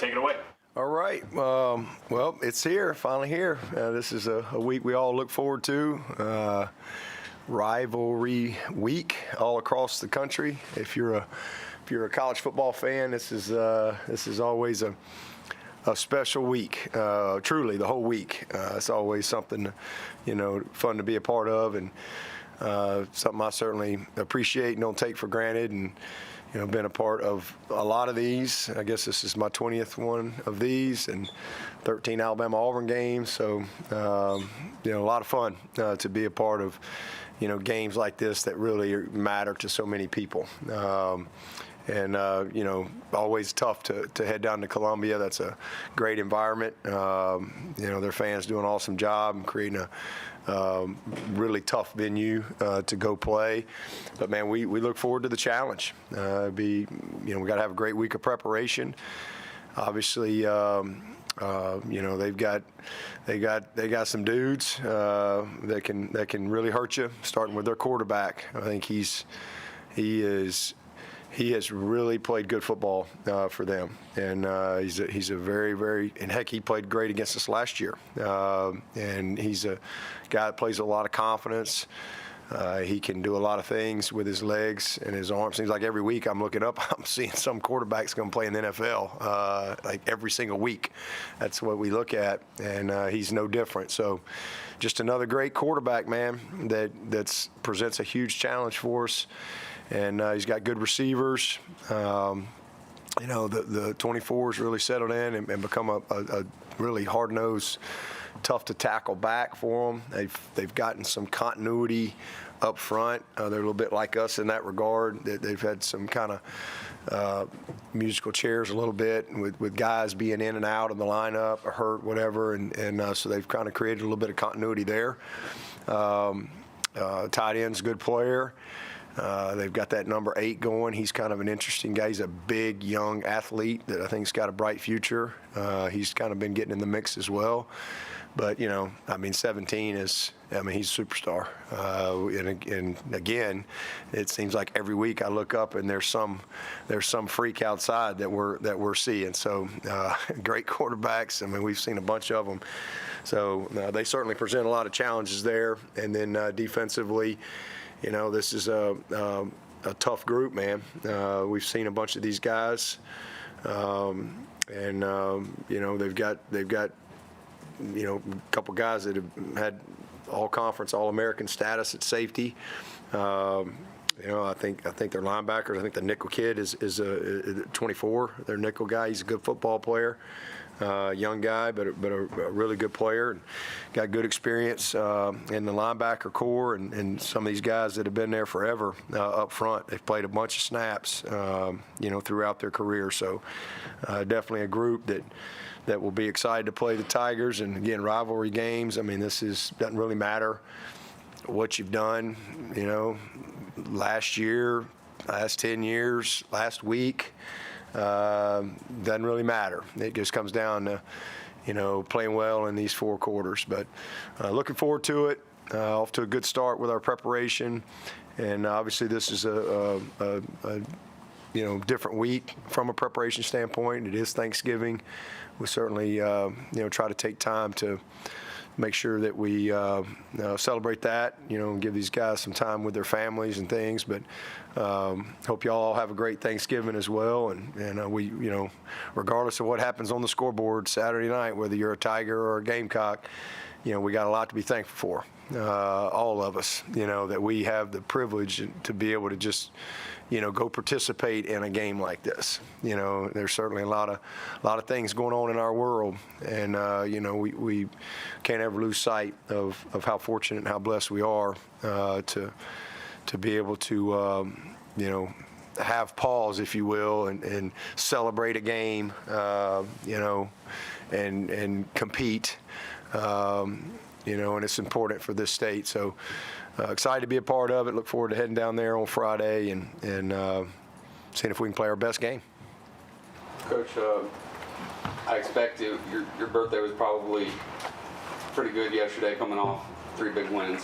take it away. All right. Well, it's here, finally here. This is a week we all look forward to. Rivalry week all across the country. If you're a college football fan, this is always a special week. Truly, the whole week. It's always something, fun to be a part of, and something I certainly appreciate and don't take for granted. And been a part of a lot of these. I guess this is my 20th one of these, and 13 Alabama-Auburn games. So, a lot of fun to be a part of, games like this that really matter to so many people. Always tough to head down to Columbia. That's a great environment. Their fans do an awesome job and creating a really tough venue to go play. But man, we look forward to the challenge. We got to have a great week of preparation. Obviously, they got some dudes that can really hurt you. Starting with their quarterback, I think he has really played good football for them, and he's a very, very, and heck, he played great against us last year. And he's a guy that plays a lot of confidence. He can do a lot of things with his legs and his arms. Seems like every week I'm looking up, I'm seeing some quarterback's going to play in the NFL, like every single week. That's what we look at, and he's no different. So just another great quarterback, man, that presents a huge challenge for us. And he's got good receivers. The 24's really settled in and become a really hard-nosed, tough-to-tackle back for them. They've gotten some continuity up front. They're a little bit like us in that regard. They've had some kind of musical chairs a little bit with guys being in and out of the lineup or hurt, whatever. And so they've kind of created a little bit of continuity there. Tight end's a good player. They've got that number 8 going. He's kind of an interesting guy. He's a big, young athlete that I think's got a bright future. He's kind of been getting in the mix as well. But, 17 he's a superstar. And again, it seems like every week I look up and there's some freak outside that we're seeing. So great quarterbacks. We've seen a bunch of them. So they certainly present a lot of challenges there. And then defensively, this is a tough group, man. We've seen a bunch of these guys, they've got a couple guys that have had all-conference, all-American status at safety. I think their linebackers. I think the nickel kid is 24. Their nickel guy. He's a good football player. Young guy, but a really good player, and got good experience in the linebacker core, and some of these guys that have been there forever up front. They've played a bunch of snaps, throughout their career. So definitely a group that will be excited to play the Tigers. And again, rivalry games. Doesn't really matter what you've done. Last year, last 10 years, last week. Doesn't really matter. It just comes down to, playing well in these 4 quarters. But looking forward to it. Off to a good start with our preparation. And obviously this is a different week from a preparation standpoint. It is Thanksgiving. We certainly, try to take time to make sure that we celebrate that, and give these guys some time with their families and things. But hope y'all all have a great Thanksgiving as well. And we, regardless of what happens on the scoreboard Saturday night, whether you're a Tiger or a Gamecock, we got a lot to be thankful for, all of us, that we have the privilege to be able to just, go participate in a game like this. There's certainly a lot of things going on in our world, and we can't ever lose sight of how fortunate and how blessed we are to be able to have pause, if you will, and celebrate a game, and compete. And it's important for this state. So excited to be a part of it. Look forward to heading down there on Friday and seeing if we can play our best game. Coach, I expect your birthday was probably pretty good yesterday, coming off 3 big wins.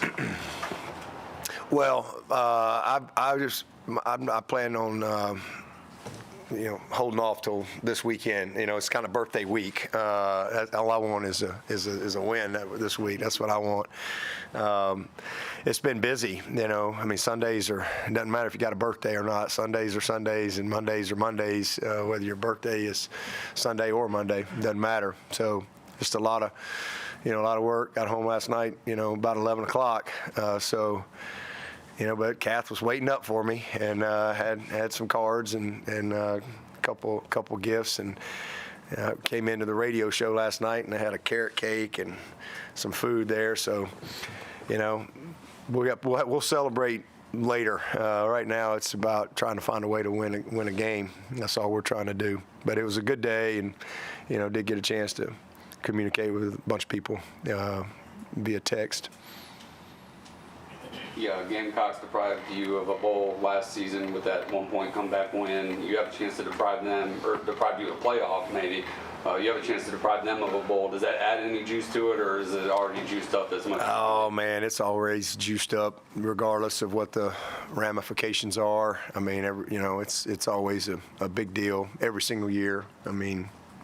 Well, I plan on holding off till this weekend. It's kind of birthday week. All I want is a win this week. That's what I want. It's been busy. Sundays it doesn't matter if you got a birthday or not. Sundays are Sundays and Mondays are Mondays. Whether your birthday is Sunday or Monday, doesn't matter. So just a lot of work. Got home last night, about 11 o'clock. But Kath was waiting up for me, and had some cards and a couple gifts, and came into the radio show last night, and I had a carrot cake and some food there. So, we'll celebrate later. Right now, it's about trying to find a way to win a game. That's all we're trying to do. But it was a good day, and did get a chance to communicate with a bunch of people via text. Yeah, Gamecocks deprived you of a bowl last season with that 1-point comeback win. You have a chance to deprive them, or deprive you of a playoff maybe. You have a chance to deprive them of a bowl. Does that add any juice to it, or is it already juiced up as much? Oh, man, it's always juiced up regardless of what the ramifications are. It's always a big deal every single year.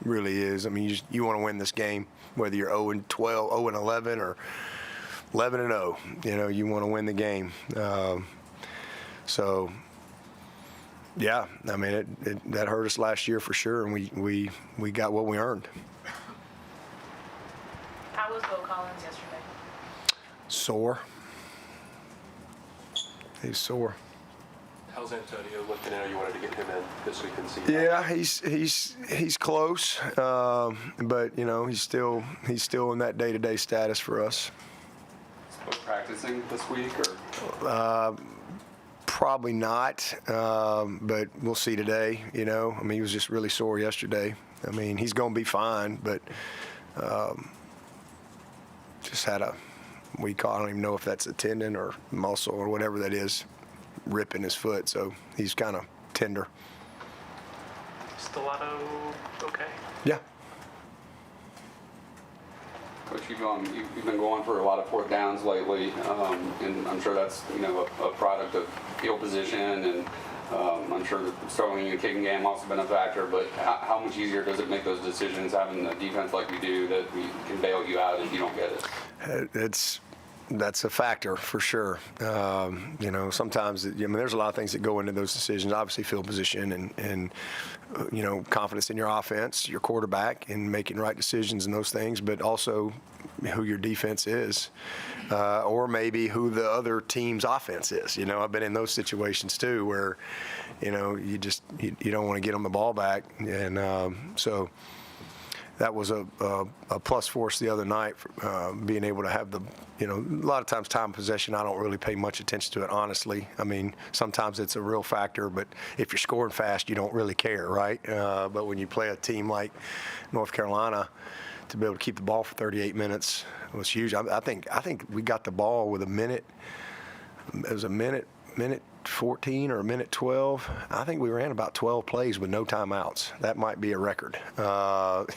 Really is. You want to win this game, whether you're 0-12, 0-11, or 11-0. You want to win the game. Yeah, that hurt us last year for sure, and we got what we earned. How was Bo Collins yesterday? Sore. He's sore. How's Antonio looking? I know you wanted to get him in this week and see. Yeah, he's close, but he's still in that day-to-day status for us. Practicing this week, or? Probably not, but we'll see today. He was just really sore yesterday. He's going to be fine, but just had I don't even know if that's a tendon or muscle or whatever that is, ripping his foot. So he's kind of tender. Stellato, okay. Yeah. Coach, you've been going for a lot of fourth downs lately, and I'm sure that's a product of field position, and I'm sure struggling in the kicking game also been a factor. But how much easier does it make those decisions having a defense like we do that we can bail you out if you don't get it? That's a factor for sure. Sometimes there's a lot of things that go into those decisions. Obviously, field position and confidence in your offense, your quarterback, and making right decisions and those things. But also who your defense is, or maybe who the other team's offense is. I've been in those situations too, where you don't want to get them the ball back, and so. That was a plus for us the other night, being able to have a lot of times time possession, I don't really pay much attention to it, honestly. Sometimes it's a real factor, but if you're scoring fast, you don't really care, right? But when you play a team like North Carolina, to be able to keep the ball for 38 minutes was huge. I think we got the ball with a minute. It was a minute 14 or a minute 12. I think we ran about 12 plays with no timeouts. That might be a record. To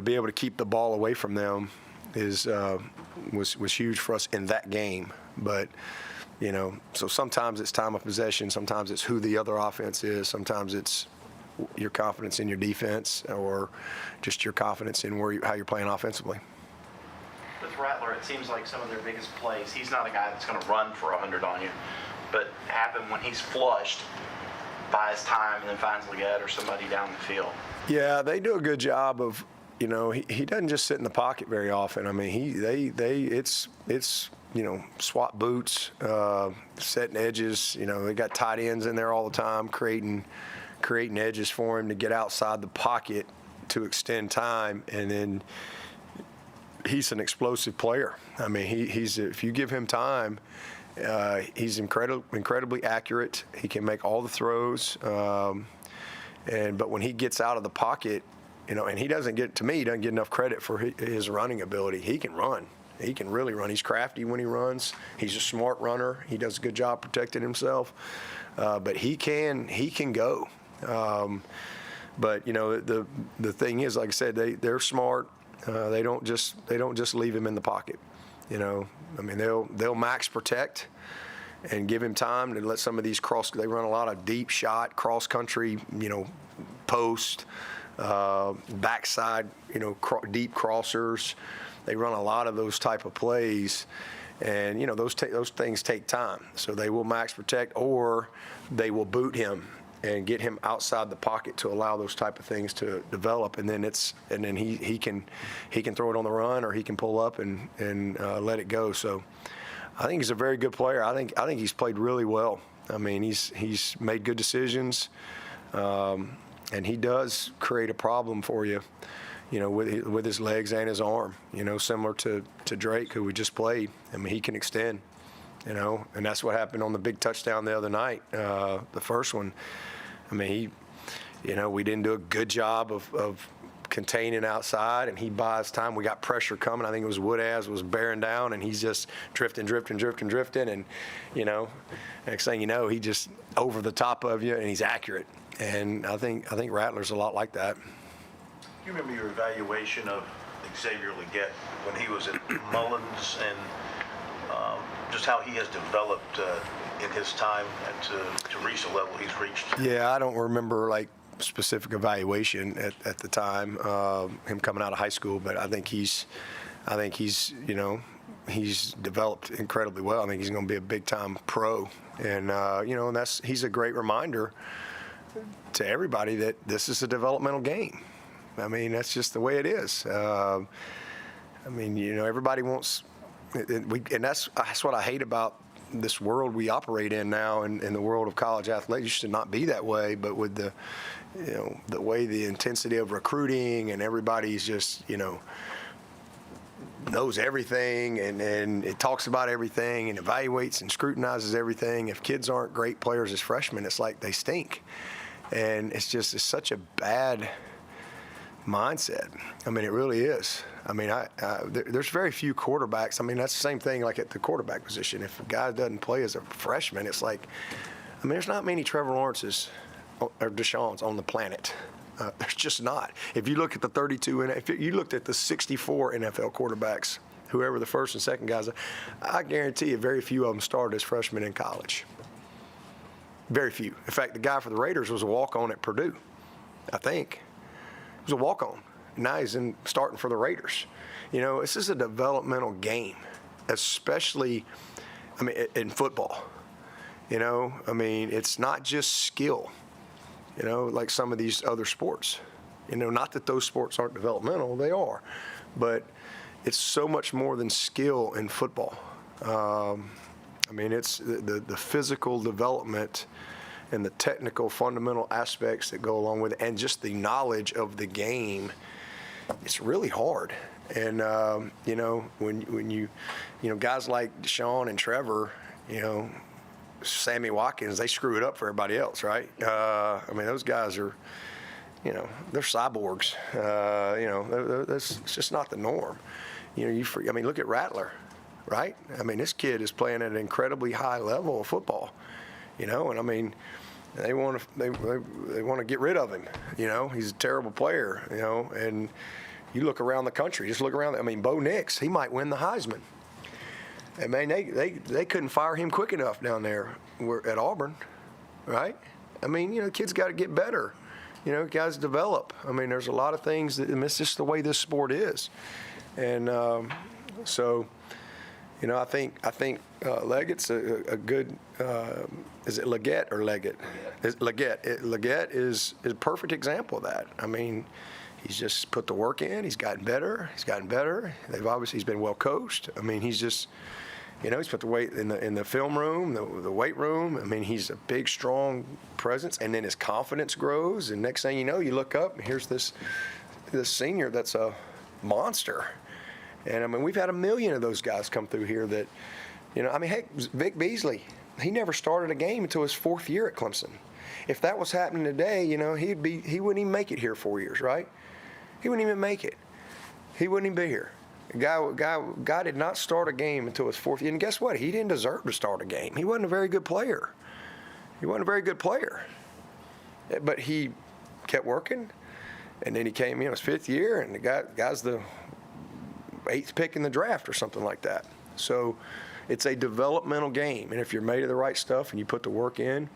be able to keep the ball away from them was huge for us in that game. But so sometimes it's time of possession, sometimes it's who the other offense is, sometimes it's your confidence in your defense, or just your confidence in how you're playing offensively. With Rattler, it seems like some of their biggest plays, he's not a guy that's going to run for 100 on you, but happen when he's flushed, buys time, and then finds Leggett or somebody down the field. Yeah, they do a good job of, he doesn't just sit in the pocket very often. It's swap boots, setting edges. They got tight ends in there all the time, creating edges for him to get outside the pocket to extend time, and then he's an explosive player. He's if you give him time, he's incredibly accurate. He can make all the throws, but when he gets out of the pocket, and he doesn't get enough credit for his running ability. He can run. He can really run. He's crafty when he runs. He's a smart runner. He does a good job protecting himself, but he can go. But the thing is, like I said, they're smart. They don't just leave him in the pocket. They'll max protect, and give him time to let some of these they run a lot of deep shot, cross country, post, backside, deep crossers. They run a lot of those type of plays. And, those things take time. So they will max protect, or they will boot him and get him outside the pocket to allow those type of things to develop. And then he can throw it on the run, or he can pull up and let it go. So I think he's a very good player. I think he's played really well. I mean, he's made good decisions, and he does create a problem for you. With his legs and his arm, similar to Drake, who we just played. I mean, he can extend, and that's what happened on the big touchdown the other night, the first one. I mean, we didn't do a good job of containing outside, and he buys time. We got pressure coming. I think it was Woodaz was bearing down, and he's just drifting, and, next thing you know, he just over the top of you, and he's accurate. And I think Rattler's a lot like that. Do you remember your evaluation of Xavier Leggett when he was at Mullins, and just how he has developed in his time and to reach the level he's reached? Yeah, I don't remember specific evaluation at the time, him coming out of high school, but I think he's he's developed incredibly well. I think he's going to be a big time pro, and and he's a great reminder to everybody that this is a developmental game. I mean, that's just the way it is. Everybody wants, and that's what I hate about this world we operate in now, in the world of college athletics. You should not be that way, but with the way the intensity of recruiting, and everybody's just, knows everything, and it talks about everything and evaluates and scrutinizes everything. If kids aren't great players as freshmen, it's like they stink. And it's such a bad mindset. I mean, it really is. I mean, there's very few quarterbacks. I mean, that's the same thing like at the quarterback position. If a guy doesn't play as a freshman, it's like, there's not many Trevor Lawrences or Deshaun's on the planet. There's just not. If you look at the 32, and if you looked at the 64 NFL quarterbacks, whoever the first and second guys are, I guarantee you very few of them started as freshmen in college. Very few. In fact, the guy for the Raiders was a walk-on at Purdue, I think. He was a walk-on. Now he's starting for the Raiders. This is a developmental game, especially, in football. It's not just skill, like some of these other sports. Not that those sports aren't developmental, they are. But it's so much more than skill in football. It's the physical development and the technical fundamental aspects that go along with it, and just the knowledge of the game. It's really hard. And, when you guys like Deshaun and Trevor, Sammy Watkins, they screw it up for everybody else, right? Those guys are, they're cyborgs. That's just not the norm. Look at Rattler, right? This kid is playing at an incredibly high level of football, and they want to get rid of him. He's a terrible player, and you look around the country, just look around. Bo Nix, he might win the Heisman. And man, they couldn't fire him quick enough down there at Auburn, right? Kids got to get better. Guys develop. There's a lot of things that, it's just the way this sport is. And so, I think Leggett's a good. Is it Leggett or Leggett? Leggett. Leggett is a perfect example of that. He's just put the work in. He's gotten better. He's been well coached. He's just, he's put the weight in the film room, the weight room. He's a big, strong presence, and then his confidence grows. And next thing you know, you look up, and here's this senior that's a monster. And we've had a million of those guys come through here that, heck, Vic Beasley, he never started a game until his fourth year at Clemson. If that was happening today, he wouldn't even make it here 4 years, right? He wouldn't even make it. He wouldn't even be here. Guy did not start a game until his fourth year. And guess what? He didn't deserve to start a game. He wasn't a very good player. But he kept working, and then he came in his fifth year, and the guy's the 8th pick in the draft or something like that. So, It's a developmental game, and if you're made of the right stuff and you put the work in,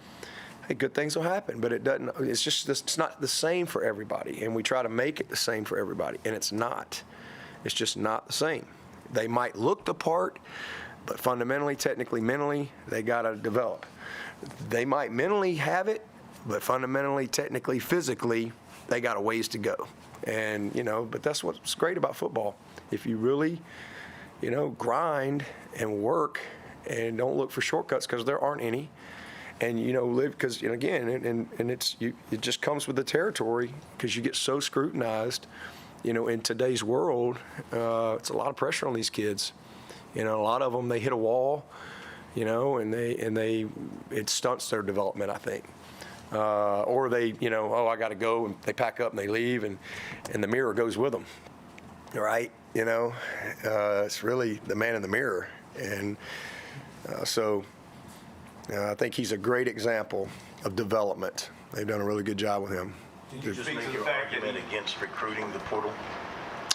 hey, good things will happen. But it's not the same for everybody, and we try to make it the same for everybody, and it's not. It's just not the same. They might look the part, but fundamentally, technically, mentally, they got to develop. They might mentally have it, but fundamentally, technically, physically, they got a ways to go. And, but that's what's great about football. If you really, grind and work and don't look for shortcuts, because there aren't any, and, live, because, again, and it just comes with the territory, because you get so scrutinized, in today's world. It's a lot of pressure on these kids. A lot of them, they hit a wall, and it stunts their development, I think. Or they, I got to go, and they pack up and they leave, and the mirror goes with them, right? It's really the man in the mirror. And so I think he's a great example of development. They've done a really good job with him. Did you just make your argument against recruiting the portal?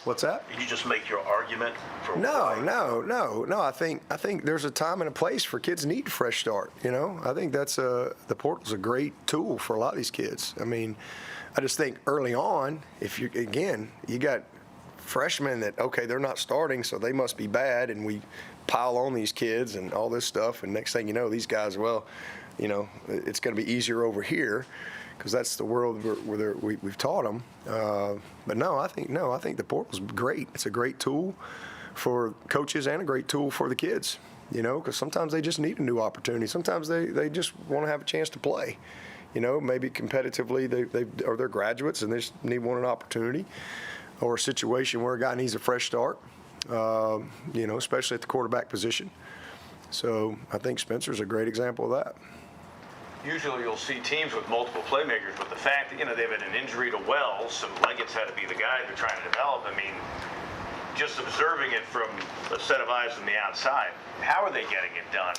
What's that? Did you just make your argument for? No. I think there's a time and a place for kids who need a fresh start. I think the portal's a great tool for a lot of these kids. I mean, I just think early on, you got freshmen that, okay, they're not starting, so they must be bad, and we pile on these kids and all this stuff, and next thing you know, these guys, it's going to be easier over here, because that's the world where we've taught them. But I think the portal's great. It's a great tool for coaches and a great tool for the kids, because sometimes they just need a new opportunity. Sometimes they just want to have a chance to play. Maybe competitively they're graduates and they just need an opportunity, or a situation where a guy needs a fresh start, especially at the quarterback position. So I think Spencer's a great example of that. Usually you'll see teams with multiple playmakers, but the fact that, they've had an injury to Wells, so Leggett's had to be the guy they're trying to develop. I mean, just observing it from a set of eyes from the outside, how are they getting it done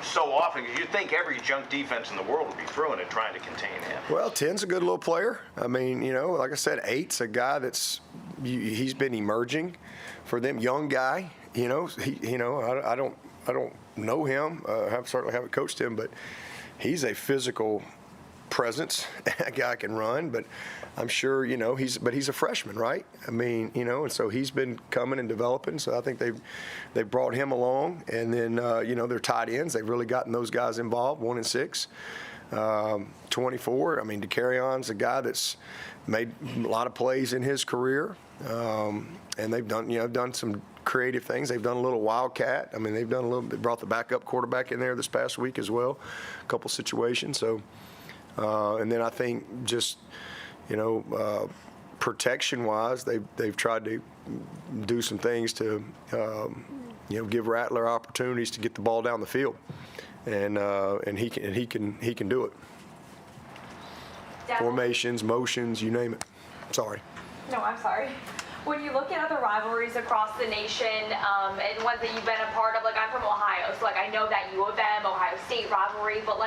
so often? Because you'd think every junk defense in the world would be throwing it, trying to contain him. Well, 10's a good little player. I mean, like I said, 8's a guy he's been emerging for them, young guy. I don't know him. Certainly haven't coached him, but he's a physical presence. A guy can run, but I'm sure, he's a freshman, right? I mean, and so he's been coming and developing. So I think they've brought him along, and then, their tight ends, they've really gotten those guys involved, 1 and 6. 24, I mean, DeCarrion's a guy that's made a lot of plays in his career. And they've done some creative things. They've done a little wildcat. I mean, they brought the backup quarterback in there this past week as well, a couple situations. So, and then I think just, protection-wise, they've tried to do some things to, give Rattler opportunities to get the ball down the field, and he can do it. Formations, motions, you name it. Sorry. No, I'm sorry. When you look at other rivalries across the nation, and ones that you've been a part of, like I'm from Ohio, so I know that U of M, Ohio State rivalry, but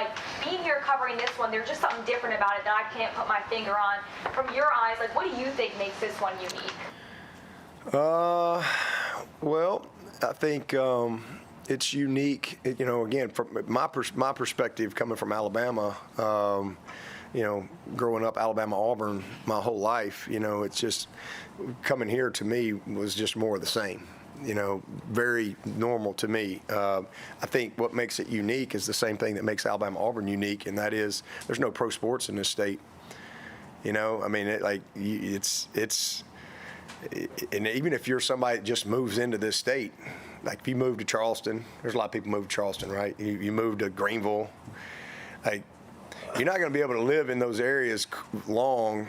being here covering this one, there's just something different about it that I can't put my finger on. From your eyes, what do you think makes this one unique? Well, I think it's unique. Again, from my perspective, coming from Alabama. Growing up Alabama-Auburn my whole life, it's just coming here to me was just more of the same, very normal to me. I think what makes it unique is the same thing that makes Alabama-Auburn unique, and that is there's no pro sports in this state. I mean, and even if you're somebody that just moves into this state, like if you move to Charleston, there's a lot of people move to Charleston, right? You move to Greenville, you're not going to be able to live in those areas long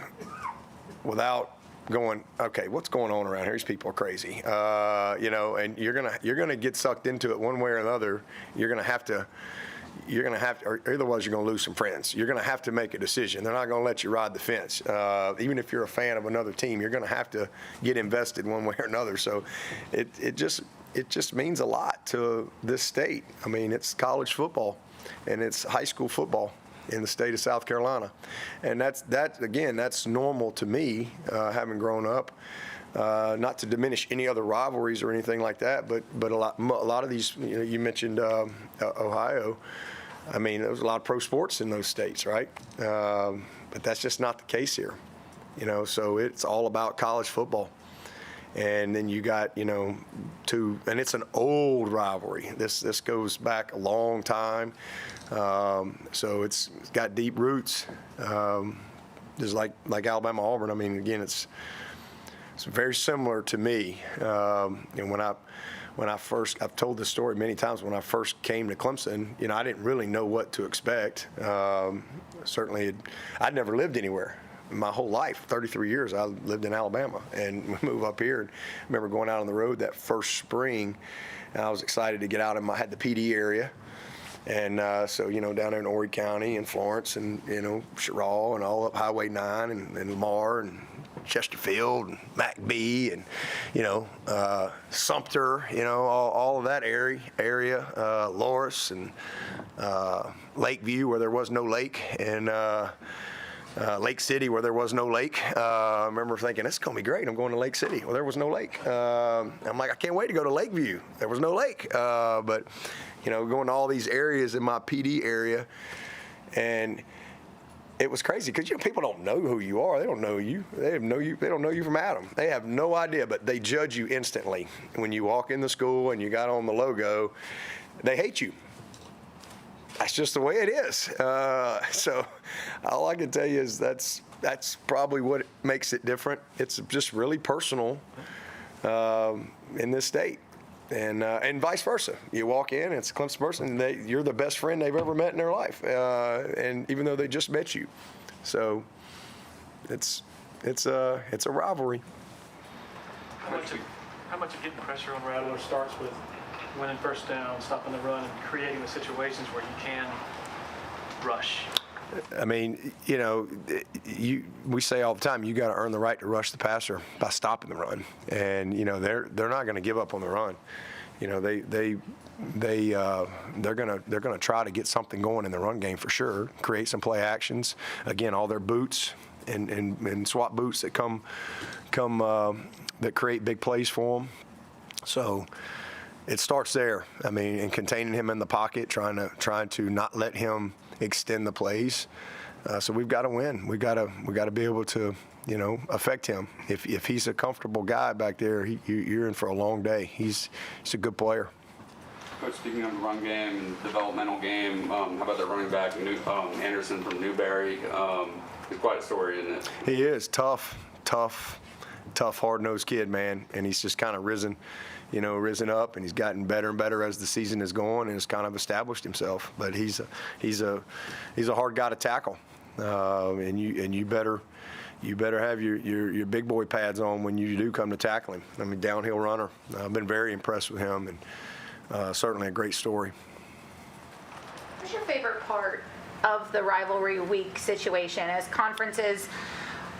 without going, okay, what's going on around here? These people are crazy, and you're gonna get sucked into it one way or another. You're gonna have to, or otherwise you're gonna lose some friends. You're gonna have to make a decision. They're not gonna let you ride the fence. Even if you're a fan of another team, you're gonna have to get invested one way or another. So, it just means a lot to this state. I mean, it's college football, and it's high school football in the state of South Carolina, and that's normal to me, having grown up not to diminish any other rivalries or anything like that, but a lot of these, you mentioned Ohio. I mean, there was a lot of pro sports in those states, right? But that's just not the case here, so it's all about college football. And then you got, and it's an old rivalry. This goes back a long time. So it's got deep roots. Just like Alabama Auburn. I mean, again, it's very similar to me. When I first, I've told this story many times. When I first came to Clemson, I didn't really know what to expect. Certainly, I'd never lived anywhere. My whole life, 33 years, I lived in Alabama, and we moved up here. And I remember going out on the road that first spring, and I was excited to get out. I had the PD area, and so down there in Horry County and Florence, and Cheraw, and all up Highway 9, and Lamar, and Chesterfield, and McBee, and Sumter, all of that area, Loris, and Lakeview, where there was no lake, and Lake City, where there was no lake. I remember thinking, this is going to be great. I'm going to Lake City. Well, there was no lake. I'm like, I can't wait to go to Lakeview. There was no lake. But, going to all these areas in my PD area, and it was crazy because, people don't know who you are. They don't know you. They don't know you from Adam. They have no idea, but they judge you instantly. When you walk in the school and you got on the logo, they hate you. That's just the way it is. So all I can tell you is that's probably what makes it different. It's just really personal in this state, and vice versa. You walk in, it's a Clemson person, you're the best friend they've ever met in their life, and even though they just met you, so it's a rivalry. How much of getting pressure on Rattler starts with winning first down, stopping the run, and creating the situations where you can rush? I mean, we say all the time, you got to earn the right to rush the passer by stopping the run, and they're not going to give up on the run. They're gonna try to get something going in the run game for sure. Create some play actions. Again, all their boots and swap boots that come that create big plays for them. So it starts there. I mean, and containing him in the pocket, trying to not let him extend the plays. So we've got to win. We got to be able to, affect him. If he's a comfortable guy back there, you're in for a long day. He's a good player. Coach, speaking of the run game and developmental game, how about the running back Anderson from Newberry? It's quite a story, isn't it? He is tough, hard-nosed kid, man, and he's just kind of risen up, and he's gotten better and better as the season is going, and has kind of established himself. But he's a hard guy to tackle, and you better have your big boy pads on when you do come to tackle him. I mean, downhill runner. I've been very impressed with him, and certainly a great story. What's your favorite part of the rivalry week situation, as conferences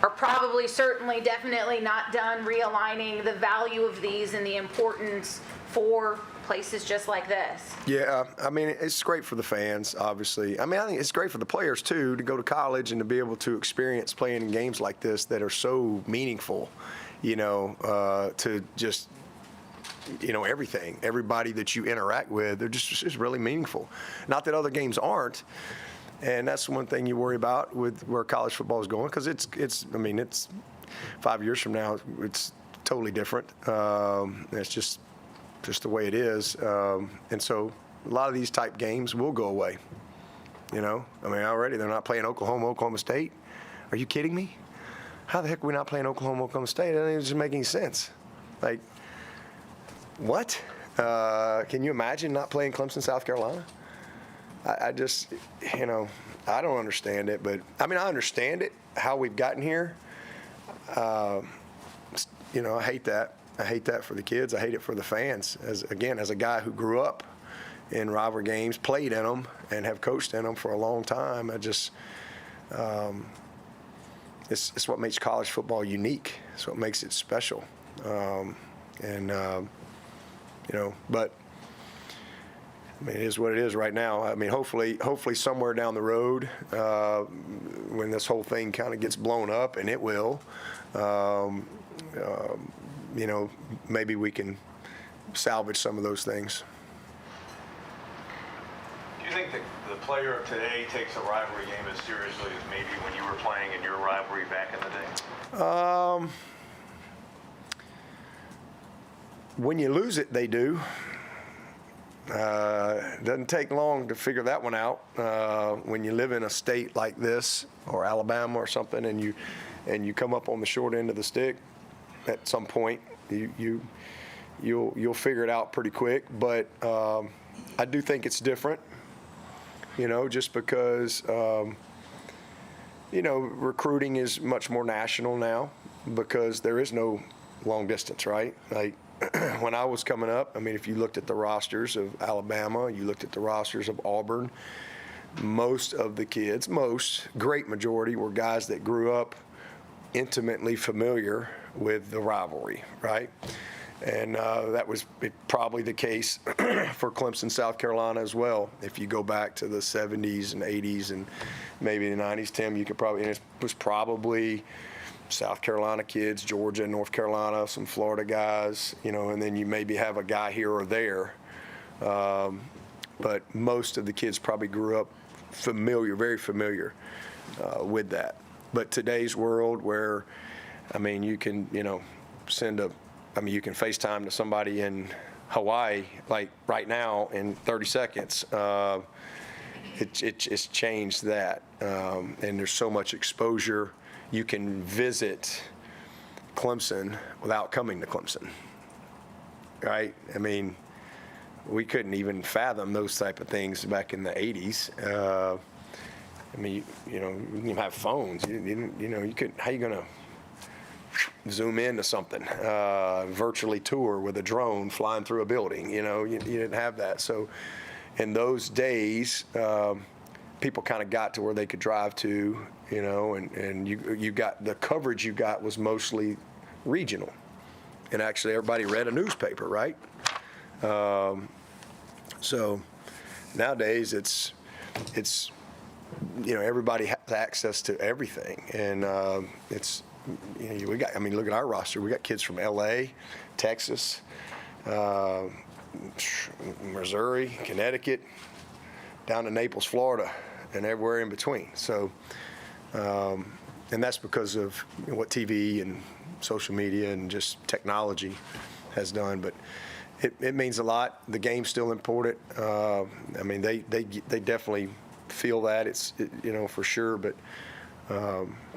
are probably, certainly, definitely not done realigning the value of these and the importance for places just like this? Yeah, I mean, it's great for the fans, obviously. I mean, I think it's great for the players, too, to go to college and to be able to experience playing in games like this that are so meaningful, to just, everything. Everybody that you interact with, they're just really meaningful. Not that other games aren't. And that's one thing you worry about with where college football is going, because it's 5 years from now, it's totally different. It's just the way it is. And so a lot of these type games will go away. Already they're not playing Oklahoma State. Are you kidding me? How the heck are we not playing Oklahoma State? That doesn't even make any sense. Like, what? Can you imagine not playing Clemson, South Carolina? I just, I don't understand it, but I understand it, how we've gotten here. I hate that. I hate that for the kids. I hate it for the fans. As a guy who grew up in rivalry games, played in them, and have coached in them for a long time, it's what makes college football unique. It's what makes it special. But it is what it is right now. Hopefully somewhere down the road, when this whole thing kind of gets blown up, and it will, maybe we can salvage some of those things. Do you think that the player of today takes a rivalry game as seriously as maybe when you were playing in your rivalry back in the day? When you lose it, they do. It doesn't take long to figure that one out. When you live in a state like this, or Alabama or something, and you come up on the short end of the stick, at some point you'll figure it out pretty quick. But I do think it's different, just because recruiting is much more national now because there is no long distance, right? Like when I was coming up, I mean, if you looked at the rosters of Alabama, you looked at the rosters of Auburn, most of the kids, great majority, were guys that grew up intimately familiar with the rivalry, right? And that was probably the case for Clemson, South Carolina as well. If you go back to the 70s and 80s and maybe the 90s, Tim, you could probably, and it was probably South Carolina kids, Georgia, North Carolina, some Florida guys, and then you maybe have a guy here or there. But most of the kids probably grew up very familiar with that. But today's world where, I mean, you can, you can FaceTime to somebody in Hawaii, like right now in 30 seconds. It's changed that. And there's so much exposure. You can visit Clemson without coming to Clemson, right? I mean, we couldn't even fathom those type of things back in the 80s. I mean, you didn't have phones. You couldn't. How you gonna zoom into something? Virtually tour with a drone flying through a building. You didn't have that. So, in those days, people kind of got to where they could drive to. And you got the coverage you got was mostly regional, and actually everybody read a newspaper, right? So nowadays it's everybody has access to everything, and look at our roster. We got kids from L.A., Texas, Missouri, Connecticut, down to Naples, Florida, and everywhere in between. So. And that's because of what TV and social media and just technology has done. But it means a lot. The game's still important. I mean, they definitely feel that. It's for sure. But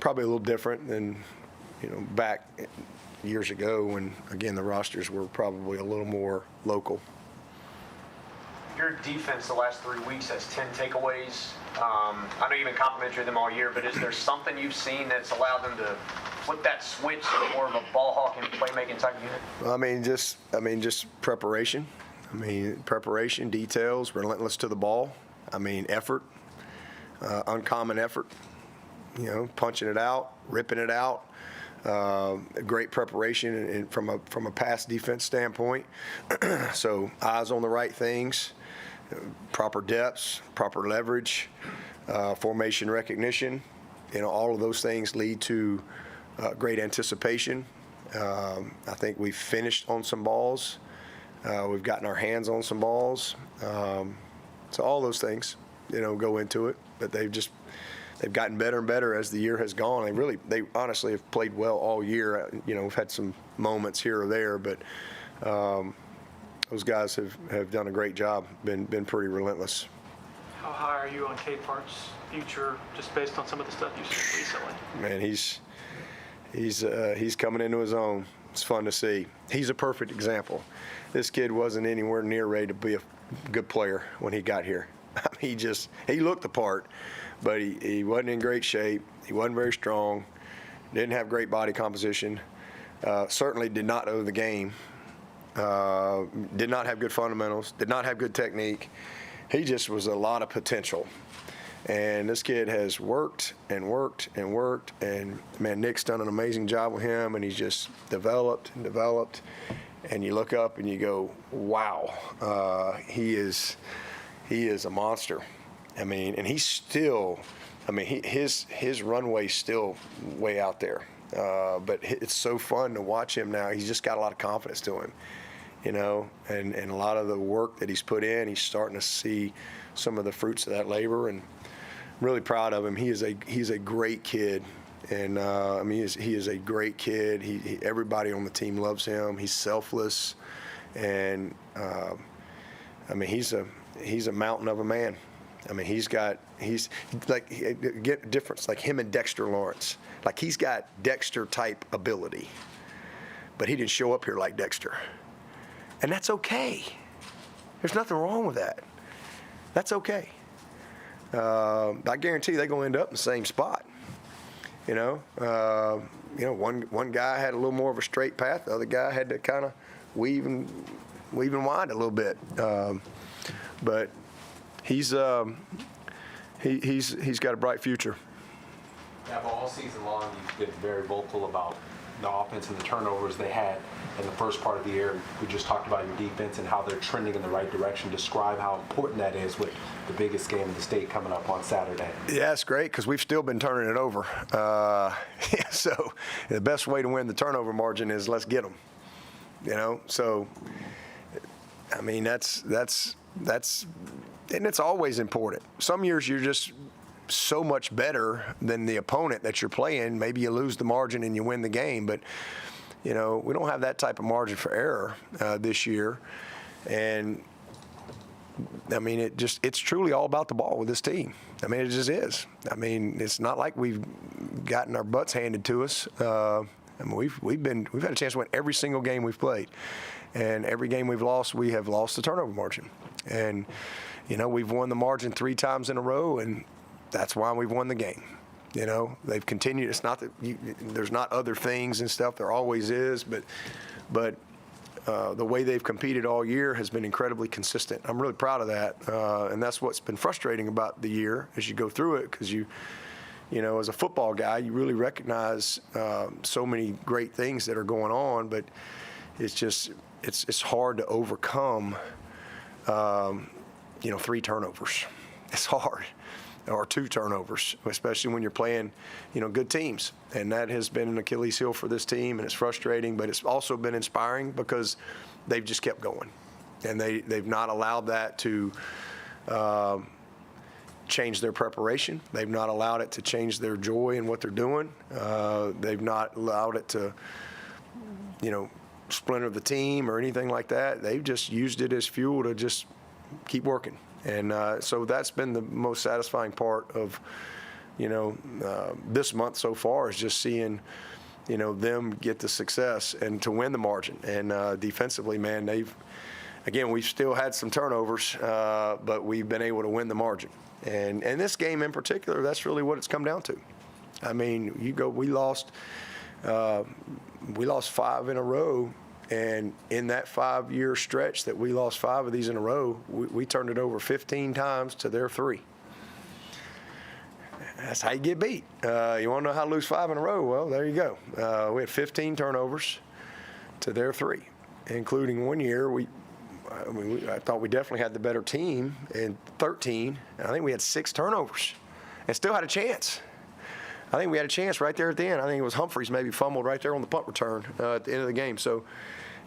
probably a little different than back years ago when, again, the rosters were probably a little more local. Your defense the last 3 weeks has 10 takeaways. I know you've been complimentary of them all year, but is there something you've seen that's allowed them to flip that switch to more of a ball hawking, playmaking type unit? Just preparation. Preparation, details, relentless to the ball. Effort, uncommon effort. Punching it out, ripping it out. Great preparation and from a pass defense standpoint. So eyes on the right things, proper depths, proper leverage, formation recognition. All of those things lead to great anticipation. I think we've finished on some balls. We've gotten our hands on some balls. So all those things, go into it. But they've gotten better and better as the year has gone. They honestly have played well all year. We've had some moments here or there, but those guys have done a great job, been pretty relentless. How high are you on Capehart's future, just based on some of the stuff you've seen recently? Man, he's coming into his own. It's fun to see. He's a perfect example. This kid wasn't anywhere near ready to be a good player when he got here. He looked the part, but he wasn't in great shape. He wasn't very strong. Didn't have great body composition. Certainly did not know the game. Did not have good fundamentals. Did not have good technique. He just was a lot of potential. And this kid has worked and worked and worked. And, man, Nick's done an amazing job with him, and he's just developed and developed. And you look up and you go, wow, he is a monster. And he's still, his runway's still way out there. But it's so fun to watch him now. He's just got a lot of confidence to him, you know, and a lot of the work that he's put in, he's starting to see some of the fruits of that labor, and I'm really proud of him. He's a great kid, and I mean he is a great kid. Everybody on the team loves him. He's selfless, and I mean he's a mountain of a man. I mean he's like get a difference, like him and Dexter Lawrence. Like he's got Dexter type ability, but he didn't show up here like Dexter, and that's okay. There's nothing wrong with that. That's okay. I guarantee they're going to end up in the same spot. You know, one guy had a little more of a straight path. The other guy had to kind of weave and wind a little bit. But he's got a bright future. Yeah, but all season long, you've been very vocal about the offense and the turnovers they had in the first part of the year. We just talked about your defense and how they're trending in the right direction. Describe how important that is with the biggest game in the state coming up on Saturday. Yeah, it's great because we've still been turning it over. So the best way to win the turnover margin is let's get them. You know, so I mean that's and it's always important. Some years you're just so much better than the opponent that you're playing. Maybe you lose the margin and you win the game, but you know we don't have that type of margin for error this year. And I mean it's truly all about the ball with this team. I mean it just is. I mean it's not like we've gotten our butts handed to us. I mean we've had a chance to win every single game we've played, and every game we've lost we have lost the turnover margin. And you know we've won the margin 3 times in a row, and that's why we've won the game. You know, they've continued. It's not that there's not other things and stuff. There always is, but the way they've competed all year has been incredibly consistent. I'm really proud of that, and that's what's been frustrating about the year as you go through it, because you know, as a football guy, you really recognize so many great things that are going on, but it's just it's hard to overcome. 3 turnovers. It's hard. Or 2 turnovers, especially when you're playing, good teams. And that has been an Achilles heel for this team, and it's frustrating, but it's also been inspiring because they've just kept going. And they've not allowed that to change their preparation. They've not allowed it to change their joy in what they're doing. They've not allowed it to, splinter the team or anything like that. They've just used it as fuel to just keep working. And so that's been the most satisfying part of, this month so far, is just seeing, them get the success and to win the margin. And defensively, man, we've still had some turnovers, but we've been able to win the margin. And this game in particular, that's really what it's come down to. I mean, we lost 5 in a row. And in that 5-year stretch that we lost 5 of these in a row, we turned it over 15 times to their 3. That's how you get beat. You want to know how to lose 5 in a row? Well, there you go. We had 15 turnovers to their 3, including one year I thought we definitely had the better team in 13. And I think we had 6 turnovers and still had a chance. I think we had a chance right there at the end. I think it was Humphreys maybe fumbled right there on the punt return at the end of the game. So,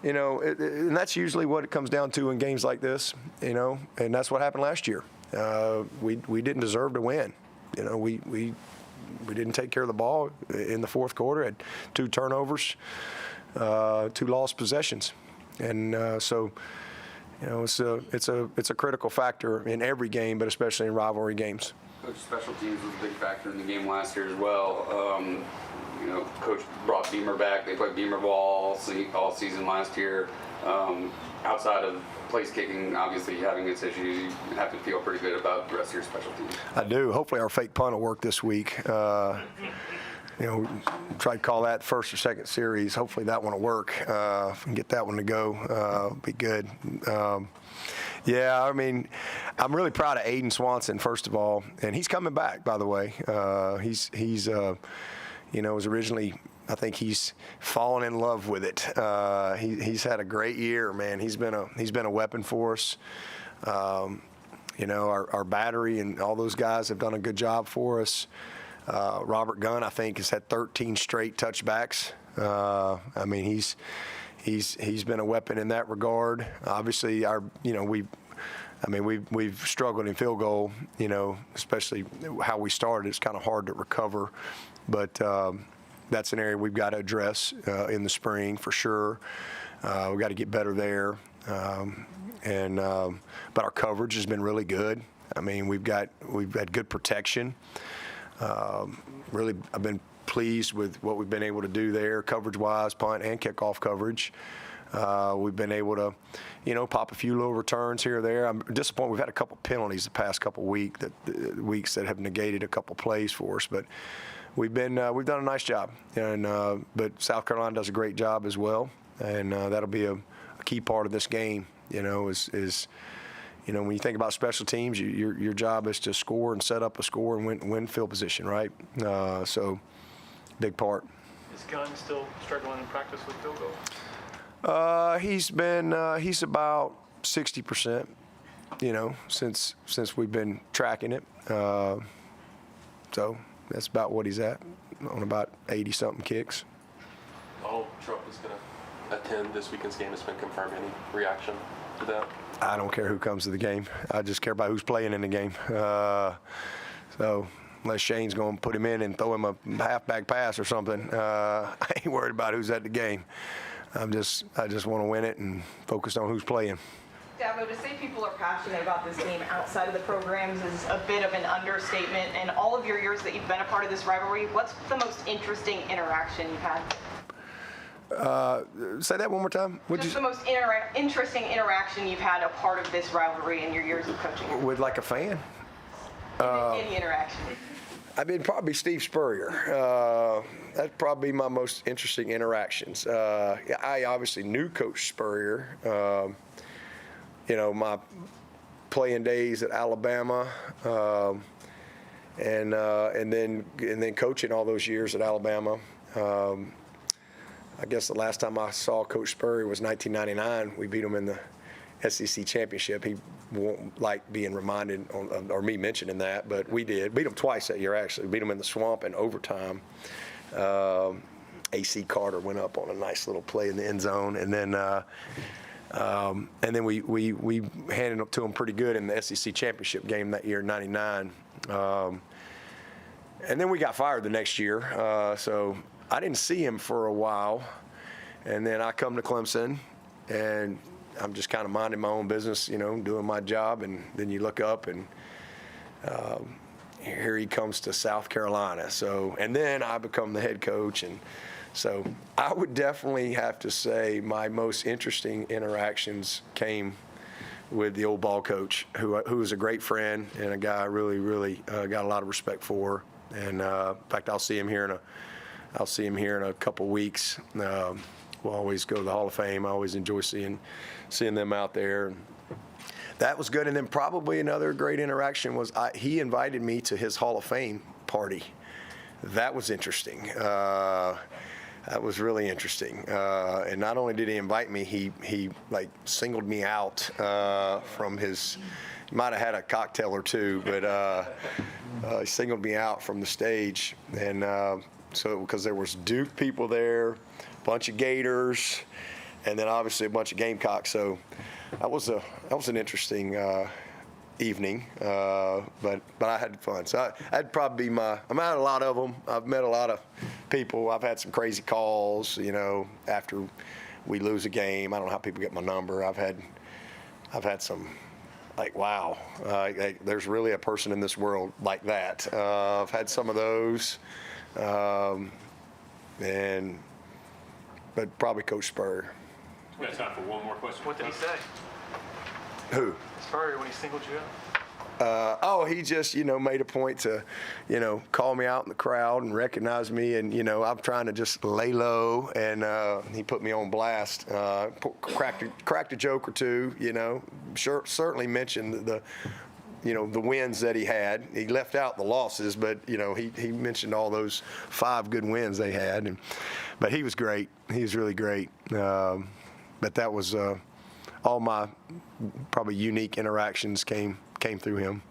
and that's usually what it comes down to in games like this, and that's what happened last year. We didn't deserve to win. We didn't take care of the ball in the fourth quarter, had 2 turnovers, 2 lost possessions. And so, it's a critical factor in every game, but especially in rivalry games. Coach, special teams was a big factor in the game last year as well. Coach brought Beamer back. They played Beamer ball all season last year. Outside of place kicking, obviously having its issues, you have to feel pretty good about the rest of your special teams. I do. Hopefully our fake punt will work this week. Try to call that first or second series. Hopefully that one will work. If we can get that one to go, be good. Yeah, I mean, I'm really proud of Aiden Swanson, first of all, and he's coming back, by the way. He's was originally, I think he's fallen in love with it. He's had a great year, man. He's been a weapon for us. Our battery and all those guys have done a good job for us. Robert Gunn, I think, has had 13 straight touchbacks. I mean, he's been a weapon in that regard. Obviously, we've struggled in field goal, especially how we started. It's kind of hard to recover, but that's an area we've got to address in the spring for sure. We've got to get better there, but our coverage has been really good. I mean, we've had good protection. Really, I've been pleased with what we've been able to do there, coverage-wise, punt and kickoff coverage. We've been able to, pop a few little returns here or there. I'm disappointed. We've had a couple penalties the past couple weeks that have negated a couple plays for us, but we've done a nice job. And but South Carolina does a great job as well, and that'll be a key part of this game. When you think about special teams, your job is to score and set up a score and win field position, right? So, big part. Is Gunn still struggling in practice with field goal? He's about 60%, since we've been tracking it. So that's about what he's at, on about 80-something kicks. Donald Trump is going to attend this weekend's game. Has been confirmed. Any reaction to that? I don't care who comes to the game. I just care about who's playing in the game. So unless Shane's going to put him in and throw him a halfback pass or something, I ain't worried about who's at the game. I just want to win it and focus on who's playing. Dabo, to say people are passionate about this game outside of the programs is a bit of an understatement. In all of your years that you've been a part of this rivalry, what's the most interesting interaction you've had? Say that one more time. The most interesting interaction you've had a part of this rivalry in your years of coaching? With like a fan? Any interaction? I mean, probably Steve Spurrier. That'd probably be my most interesting interactions. I obviously knew Coach Spurrier. My playing days at Alabama, and then coaching all those years at Alabama. I guess the last time I saw Coach Spurrier was 1999. We beat him in the SEC championship. He won't like being reminded or me mentioning that, but we did. Beat him twice that year, actually. Beat him in the swamp in overtime. AC Carter went up on a nice little play in the end zone, and then we handed it to him pretty good in the SEC championship game that year, '99. And then we got fired the next year, so I didn't see him for a while. And then I come to Clemson, and I'm just kind of minding my own business, doing my job. And then you look up, and here he comes to South Carolina. So, and then I become the head coach. And so I would definitely have to say my most interesting interactions came with the old ball coach, who is a great friend and a guy I really, really got a lot of respect for. And in fact, I'll see him here in a couple weeks. We'll always go to the Hall of Fame. I always enjoy seeing them out there. And that was good. And then probably another great interaction was he invited me to his Hall of Fame party. That was interesting. That was really interesting. And not only did he invite me, he like singled me out from his. Might have had a cocktail or two, but he singled me out from the stage, and so because there was Duke people there, a bunch of Gators, and then obviously a bunch of Gamecocks. So that was an interesting evening, but I had fun. So that'd probably be I've had a lot of them. I've met a lot of people. I've had some crazy calls, after we lose a game. I don't know how people get my number. I've had some. Like, wow, there's really a person in this world like that. I've had some of those, but probably Coach Spurrier. We have time for one more question. What did he say? Who? Spurrier, when he singled you out? He just, made a point to, call me out in the crowd and recognize me. And, I'm trying to just lay low. And he put me on blast, cracked a joke or two, certainly mentioned the wins that he had. He left out the losses, but, he mentioned all those 5 good wins they had. But he was great. He was really great. But that was all my probably unique interactions came through him.